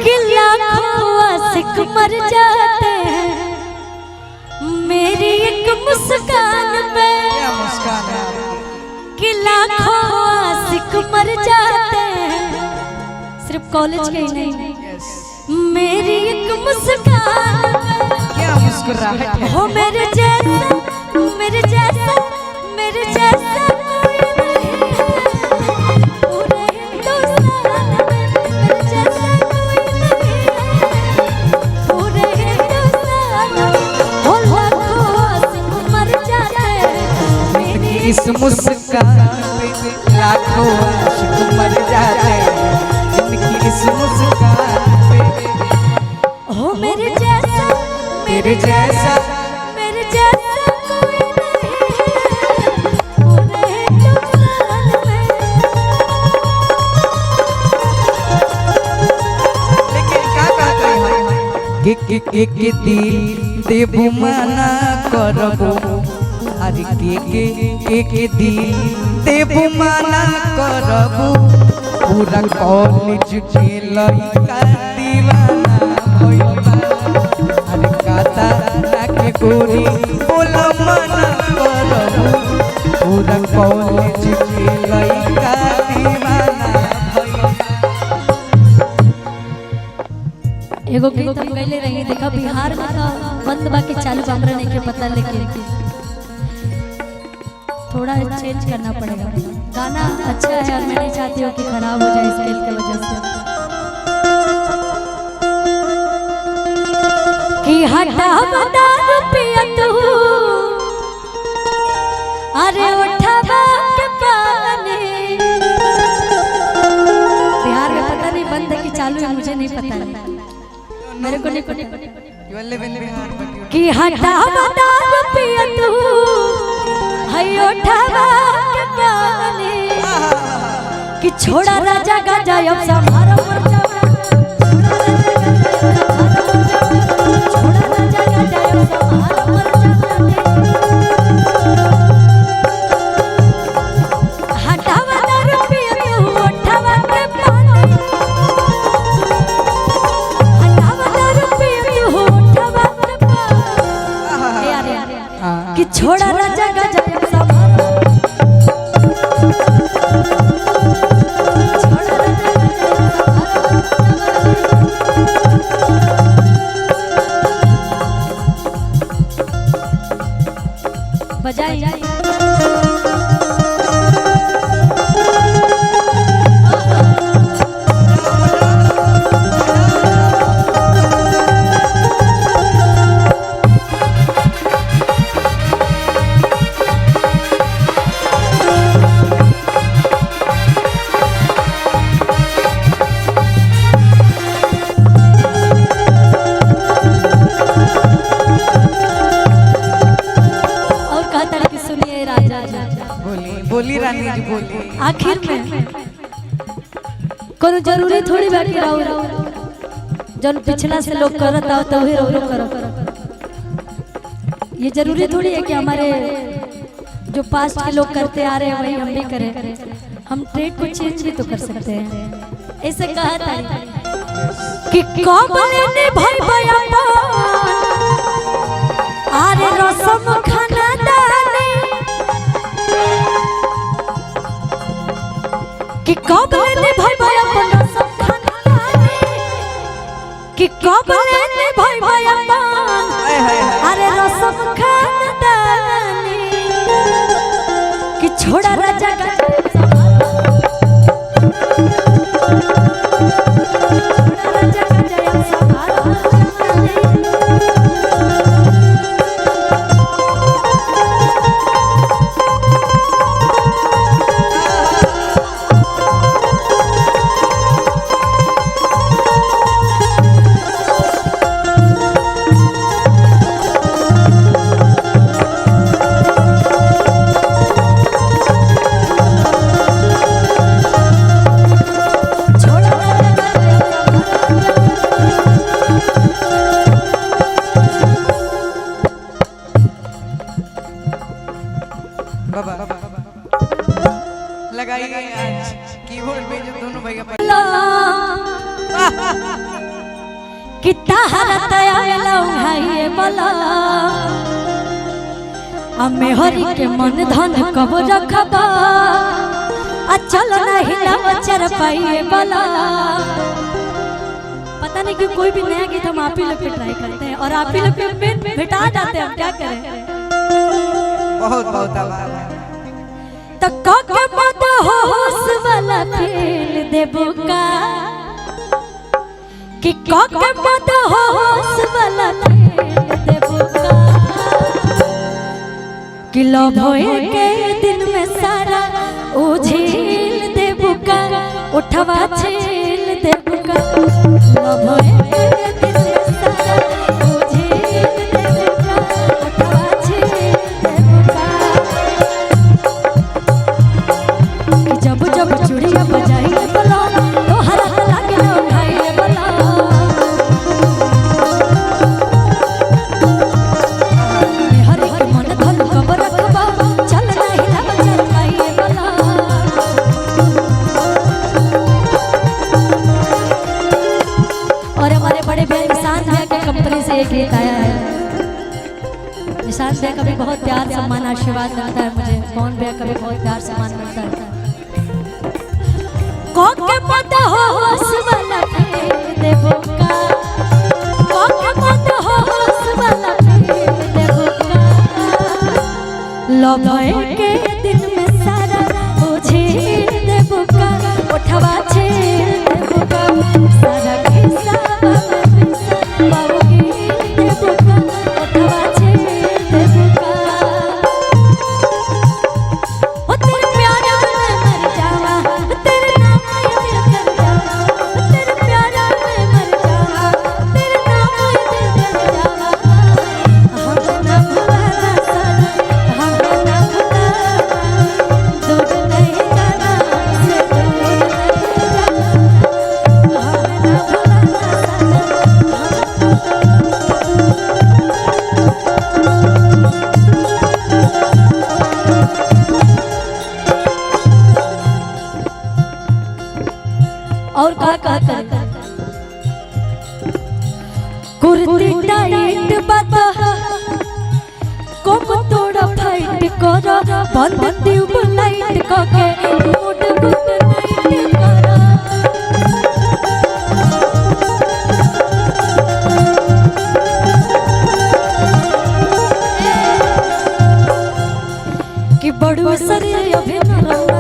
कि लाखों आशिक मर जाते हैं मेरी एक मुस्कान पे। क्या मुस्कान है कि लाखों आशिक मर जाते हैं सिर्फ कॉलेज के ही नहीं मेरी एक मुस्कान। क्या मुस्कुराहट है हो मेरे जैसा मेरे जैसा मेरे जैसा पूरे हिंदुस्तान में मेरे जैसा कोई नहीं है पूरे हिंदुस्तान में। हो लाखों आशिक मर जाते हैं इस मुस्कान पे लाखों आशिक मर जाते हैं इनकी इस मुस्कान पे। हो मेरे जैसा मेरे जैसा मेरे जैसा कोई नहीं है पूरे हिंदुस्तान में। लेकिन क्या कहते हैं के दिल देबू मना करबो अरे के दिल देबू मना करबो पूरा कॉलेज के लड़का दीवाना भइल बा। अरे काता के गोरी बोला मना करबो पूरा कॉलेज के लड़का दीवाना भइल बा। एगो गीत हम गईले रही देखा बिहार में का बंद बाकी चालू हमरा नहीं के पता लेकिन थोड़ा चेंज करना पड़ेगा। गाना अच्छा है और मैं नहीं चाहती हूँ कि खराब हो जाए स्केल की वजह से। कि हटा बता रुपया तू अरे उठावा के पानी। बिहार में पता नहीं बंद है कि चालू है मुझे नहीं पता मेरे को नहीं कि हटा बता रुपया तू हई उठावा के पानी। कि छोड़ा राजा गाजा अब संभारो मोर्चा छोड़ा राजा गाजा अब संभारो मोर्चा हटावा ना रुपया तू उठावा के पानी। हटावा ना रुपया तू उठावा के पानी। यार कि छोड़ा राजा गाजा बजाई बोली रानी जी बोली। आखिर में कोनो जरूरी थोड़ी बाकी रहो जन पिछला से लोग करत आओ तो ही रो करो। ये जरूरी थोड़ी है कि हमारे जो पास्ट के लोग करते आ रहे हैं वही हम भी करें। हम ट्रेड को चेंज भी तो कर सकते हैं। ऐसे कहा था कि कबले ने भाई भैया आरे रसम खाना दाने। कि कबले ने भाई भैया रसम खाना दाने। कि कबले ने भाई भैया अरे रसम खाना दाने। कि छोड़ा राजा का कि ताहरत आवेला उहाइए बला अमे हरि के मन धन कब रखबा चल नहीं लव चर पाइए बला। पता नहीं कि कोई भी नया गीत हम आप ही लोग पे ट्राई करते हैं और आप ही लोग पे भेटा जाते हैं, हम क्या करें। बहुत बहुत आभार। तो के मत होश वाला फील देबो का कि के मत होश वाला फील देबो का कि लव होए के दिन में सारा ओ झील देबो का उठवा छील देबो का लव होए के दिन में सारा ओ झील देबो का उठवा छील देबो का कि जब जब चूड़िया बजाइए बोला तो हर लागे ना उठाइए बोला हर एक मन धन कब रखबा चल नहीं लव चल पाइए बोला। और हमारे बड़े भाई निशांत भैया के कंपनी से एक गीत आया है। निशांत भैया का भी बहुत प्यार सम्मान आशीर्वाद मिलता है मुझे, मोहन भैया का भी बहुत प्यार सम्मान मिलता है। के मत होश वाला फील देबो का के मत होश वाला फील देबो का लव होए के दिन में सारा ओ झील देबो का उठवा छील देबो का सारा हिसाब में बाबूगी देबो का उठवा छील देबो का ओ तेरे प्यार में मर जावा तेरे नाम में दिल कर जावा तेरे प्यार में मर जावा तेरे नाम में दिल कर जावा हम ना भुलाना सारा हम ना भुलाना दूर नहीं जाना से दूर नहीं जाना हम ना और का करे कुर्ती टाइट बता कोम तोड़ा फाइट करो बंद ट्यूब लाइट के मूड गुड नाइट करो कि बड़ू शरीर अभिनव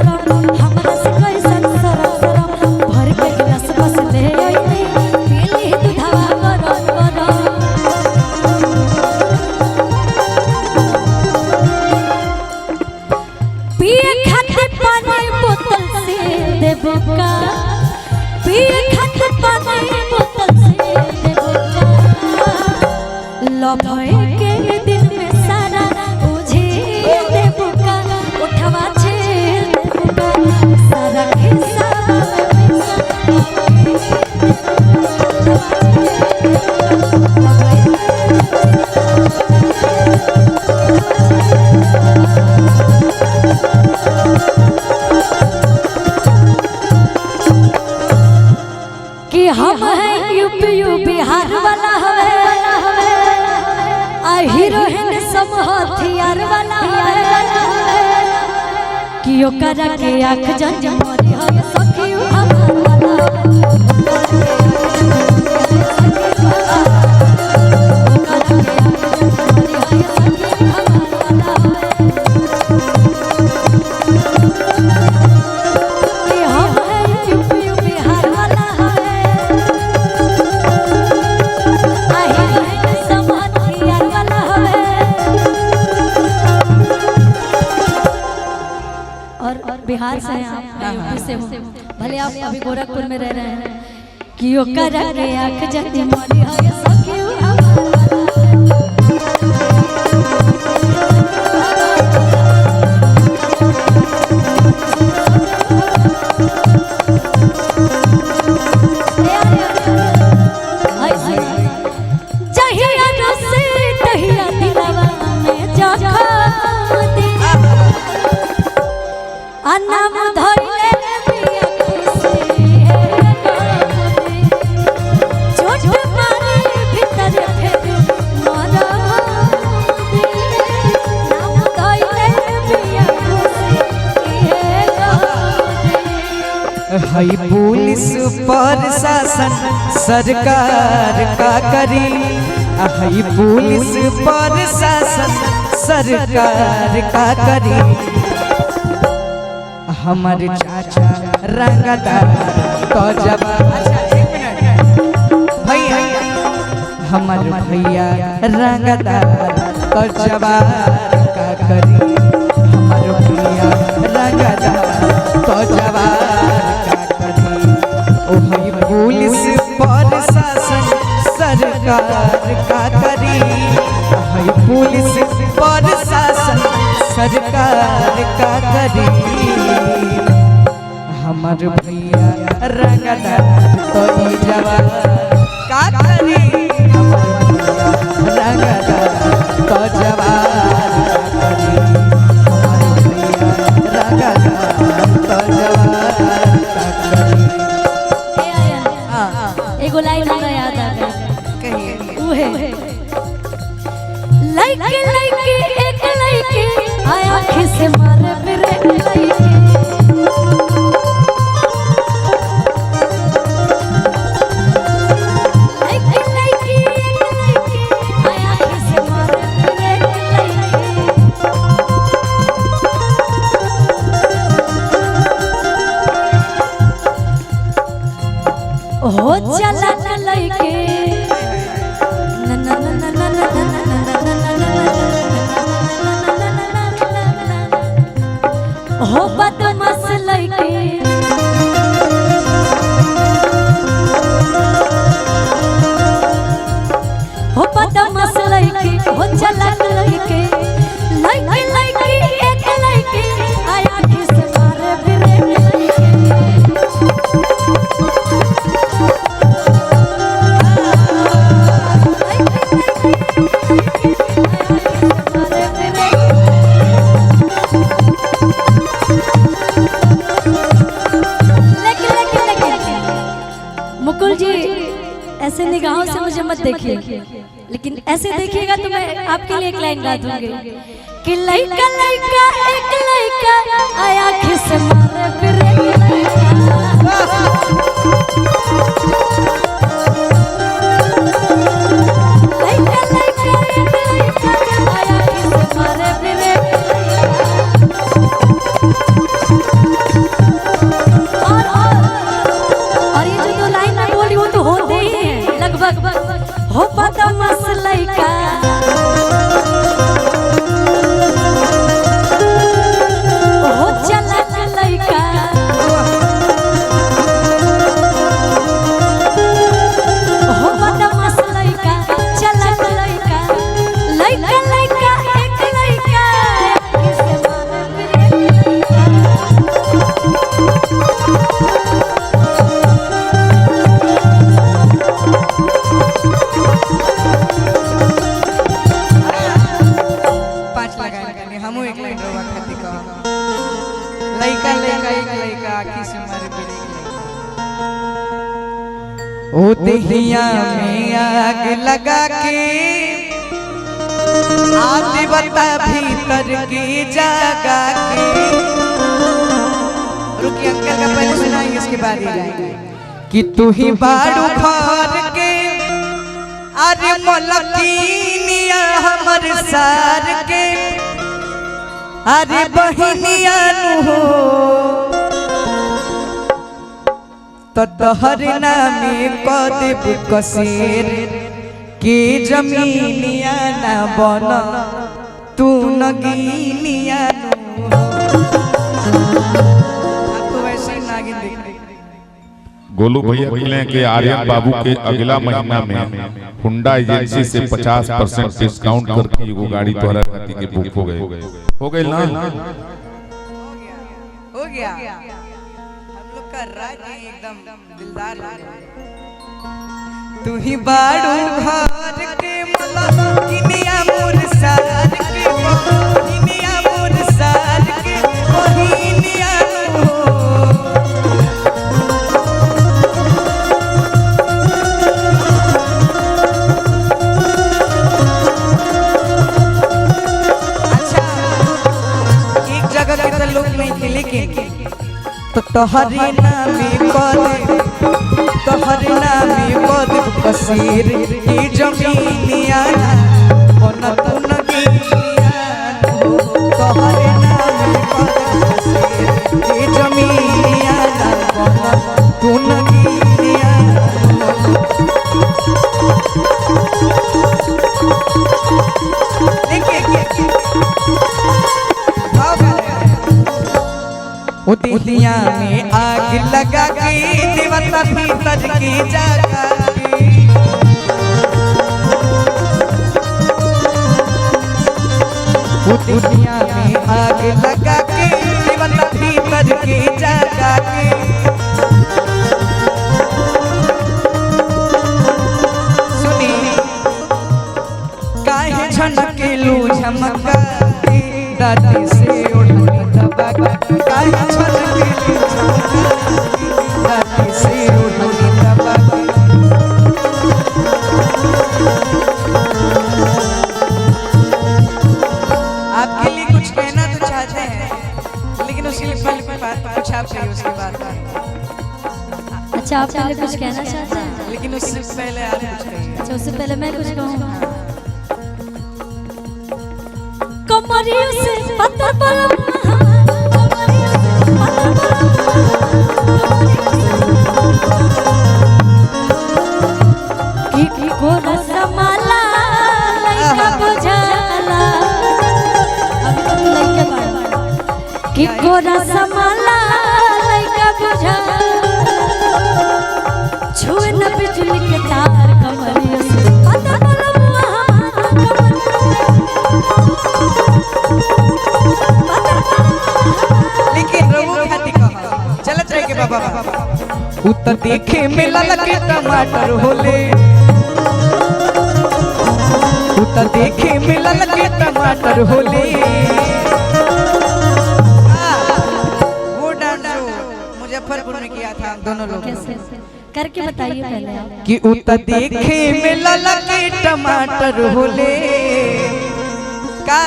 हमरा से कैसन सरम सरम भर के गिलास बस ले आई पीली दूधवा गरम गरम पिए खातिर पानी बोतल से देबो का पिए खातिर पानी बोतल से देबो का लव होए के दिन में सारा ओ झील देबो का उठवा छील देबो का सारा हिसाब कि हम हैं यूपी बिहार वाला हवे आ हीरोइन सब हथियार वाला हवे कि ओकरा के आँख जंज मारी है सखी हमार वाला और बिहार से हैं आप, यूपी से हो, भले आप अभी गोरखपुर में रह रहे हैं कि ओकरा के आँख जंज मारी है सखी नाम धइले बिया खुशी है चोट मारी हई पुलिस प्रशासन सरकार का करी, हई पुलिस प्रशासन सरकार का करी। हमारे चाचा रंगदार तो जवान, भैया हमारे भैया रंगदार तो जवान का करी। हमारे भैया रंगदार तो जवान का करी। ओ हई पुलिस प्रशासन सरकार का करी, हई पुलिस प्रशासन सरकार का करी। हमार भैया रंगदार तो जवान का करी। हमार भैया रंगदार तो जवान का करी। हमार भैया रंगदार तो जवान का करी। एगो लाइन हमरा याद आ गई, कहिए उहे लइके लइके एक लइके आया आँख से मारे मेरे लइके। लइके लइके एक लइके आया आँख से मारे मेरे लइके। हो चला लइके हो बदमाश लइके, हो बदमाश लइके, हो चलाक लइके। लइके लइके एक लइके आया आँख से मारे मेरे लइके। मुकुल जी ऐसे निगाहों से मुझे मत देखिए, लेकिन ऐसे देखिएगा तो मैं आपके लिए एक लाइन गा दूंगी कि लइका लइका एक लइका आया आँख से मारे मेरे लइका। लइका लइका एक लइका आया आँख से मारे मेरे लइका। और ये जो दो लाइन मैं बोली वो तो होते ही हैं लगभग। हो बदमाश लइका, हो चलाक लइका, हो बदमाश लइका, चलाक लइका। लइका लइका एक लइका आँख से मारे मेरे लइका। हमू एक लाइन रोवा खाती कहा लइका लइका एक लइका आँखी से मारे मेरे लइका। ओ दहिया में आग लगा के आदि बता भीतर की जगा के। रुकिए अंकल का पहले सुनाएंगे इसके बाद ही जाएंगे। कि तू ही बाड़ू घर के अरे मलकिनिया हमर सार के अरे बहिनिया हो तो तोहर नामे कदेब कसेर के जमीनिया ना बन तू नगीनिया आपको वैसे ही नागिन दिख रही। गोलू भैया बोले कि आर्यन बाबू के अगला महीना में हुंडा एजेंसी से 50% डिस्काउंट करके वो गाड़ी तोहरा खाती के बुक हो गए ना। हो गया हम लोग का राज एकदम दिलदार। तू ही बाड़ू घर के मलकिनिया मोर सार के बहिनिया मोर सार के बहिनिया हो। अच्छा एक जगह के तो लोग नहीं थे लेकिन तो तोहरे नामे कदे तोहर नामे पद कसीर की जमीनिया बन तू नगीनिया तोहर नामे पद कसीर की जमीनिया बन तू नगीनिया उदिया में आग लगा के देवता भीतर की जगा के उदिया में आग लगा के देवता भीतर की जगा के सुनी काहे झनके लू झमका दादी से उड़नी दबा काहे झनके लू झमका दादी से उड़नी दबा आपके लिए कुछ कहना तो चाहते हैं लेकिन उसके लिए पहले कुछ आप चाहिए उसके बाद अच्छा आप पहले कुछ कहना चाहते हैं लेकिन उससे पहले आप कुछ कहिए अच्छा उससे पहले मैं कुछ कहूँ कमरियों से पत्थर बलम कमरियों से पत्थर बलम की को रसमाला लइका बुझाला अभी तो लइका बाड़ा की को रसमाला लइका बुझाला छुए न बिजली के तार कमरियों से पत्थर बलम लेकिन रघु खाती कहा चलत रहे के बाबा उतर देखे मेला लगे टमाटर होले उतर देखे मेला लगे टमाटर होले वो डांस जो मुजफ्फरपुर में किया था हम दोनों लोग कैसे करके बताइए पहले आप कि उतर देखे मेला लगे टमाटर होले का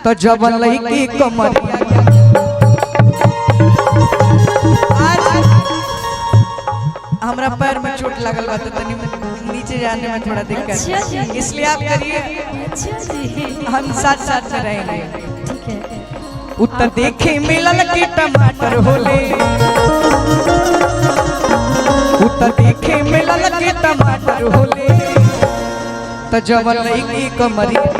तो जवन लईकी कमरिया आज हमरा पैर में चोट लगल बा तो तनी नीचे जाने में थोड़ा दिक्कत अच्छा जी। है इसलिए आप करिए अच्छा जी हम साथ साथ में रहेंगे ठीक है उत्तर देखे मिलल के टमाटर होले उत्तर देखे मिलल के टमाटर होले तो जवन लईकी कमरिया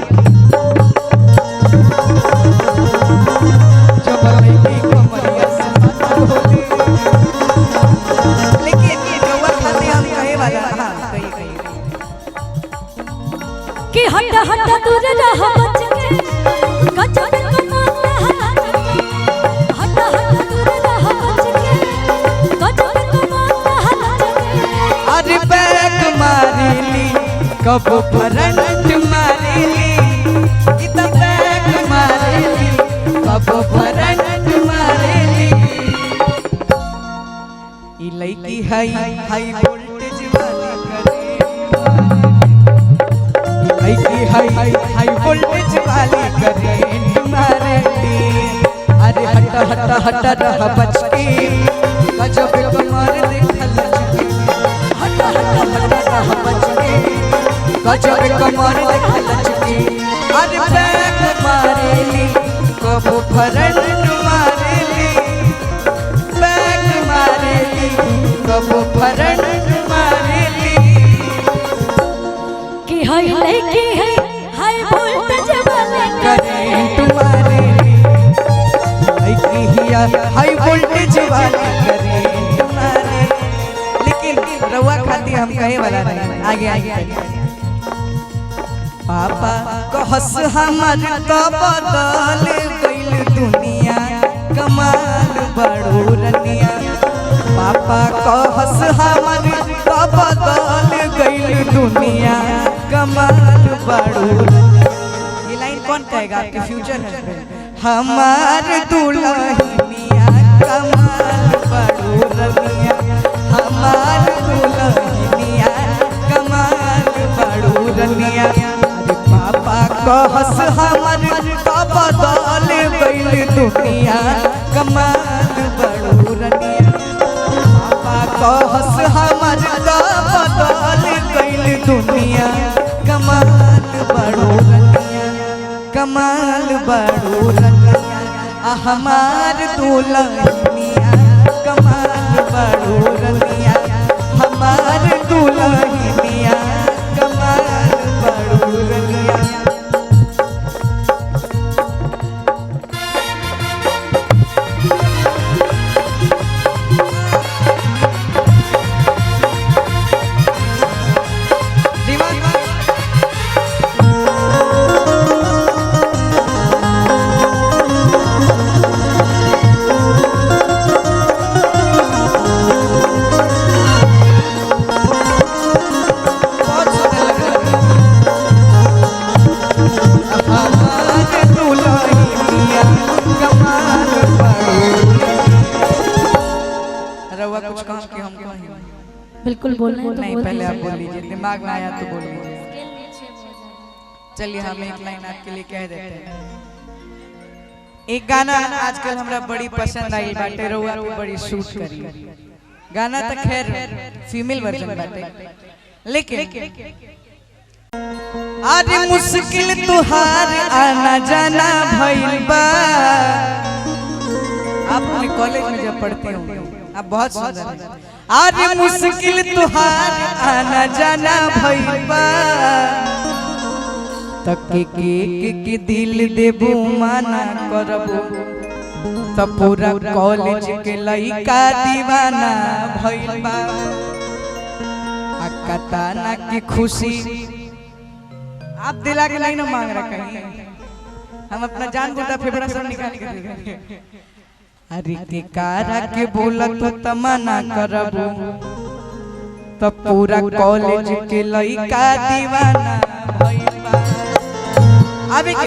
कि हट हट दूर रह बच के गजब कमाता हट हट दूर रह बच के गजब कमाता अरे बैक मारेली कब फ्रंट मारेली इतना बैक मारेली कब फ्रंट मारेली ई लईकी हाई वोल्टेज वाली करे लईकी हाई वोल्टेज वाली करे मारेली अरे हट हट हट रह बच के गजब कमर देखल चुकी हट हट हट रह बच के गजब कमर देखल चुकी अरे बैक मारेली कब फ्रंट मारेली बैक मारेली कब फ्रंट मारेली कि हाय लेके है हाय वोल्टेज वाले करेंट मारेली लईकी हिया हाई वोल्टेज वाली करेंट मारेली लेकिन रउआ खाती हम कहे वाला नहीं आगे आगे पापा कहस हमर तो बदल गइल दुनिया कमाल बड़ू रनिया पापा कहस हमर तो बदल गइल दुनिया कमाल बड़ू ये लाइन कौन कहेगा आपके फ्यूचर हस्बैंड हमार दुल्हनिया कमाल बड़ू रनिया हमार दुल्हनिया कमाल बड़ू रनिया अरे पापा कहस हमर तो बदल गइल दुनिया कमाल बड़ू रनिया पापा कहस हमर का बदल गइल दुनिया कमाल बड़ो रनिया कमाल बड़ो रनिया हमार दुल्हनिया कमाल बड़ो रनिया हमार दुल्हनिया कमाल बड़ो रनिया। कुछ काम के हम बिल्कुल बोलना है तो नहीं, पहले आप बोल लीजिए, दिमाग में आया तो बोल लीजिए। चलिए हम एक लाइन आपके लिए कह देते हैं। एक गाना आजकल हमरा बड़ी पसंद आई बाटे, रउआ पे बड़ी सूट करी। गाना तो खैर फीमेल वर्जन बाटे, लेकिन आज मुश्किल तुहार आना जाना भइल बा। आप अपने कॉलेज में जब पढ़ते होंगे आप बहुत सुंदर हैं। आज मुश्किल तुहार आना जाना भइल बा। तक के दिल देबू माना करबू तो पूरा कॉलेज के लइका दीवाना भइल बा। कताना की खुशी आप दिला के लाइन मांग रखे हैं, हम अपना जान बुझा फेफड़ा सब निकाल के देंगे। अरे के कारा के बोला तो तमन्ना करबू तो पूरा कॉलेज के लइका दीवाना भइल बा।